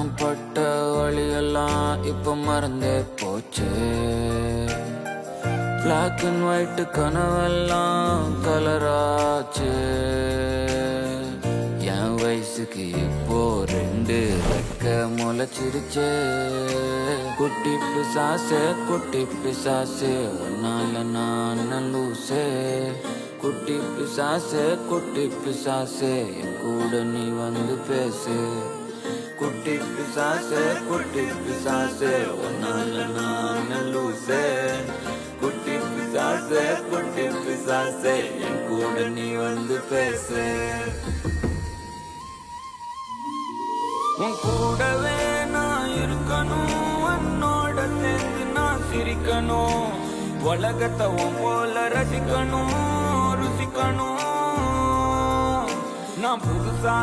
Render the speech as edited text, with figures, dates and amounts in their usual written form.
நான் பட்ட வழியெல்லாம் இப்ப மறந்தே போச்சு. பிளாக் அண்ட் ஒயிட் கனவெல்லாம் கலராச்சு. என் வயசுக்கு இப்போ 2 ரெக்க முளைச்சிருச்சு. குட்டி பிசாசே உன்னால நான் லூசே. குட்டி பிசாசே என் கூட நீ வந்து பேசு. குட்டி பிசாசே உன்னால நான் லூசே. குட்டி பிசாசே என் கூட நீ வந்து பேசு. உன் கூடவே நான் இருக்கணும், உன்னோட சேர்ந்து நான் சிரிக்கணும். உலகத்தை உன் போல ரசிக்கணும், ருசிக்கணும். நான் புதுசா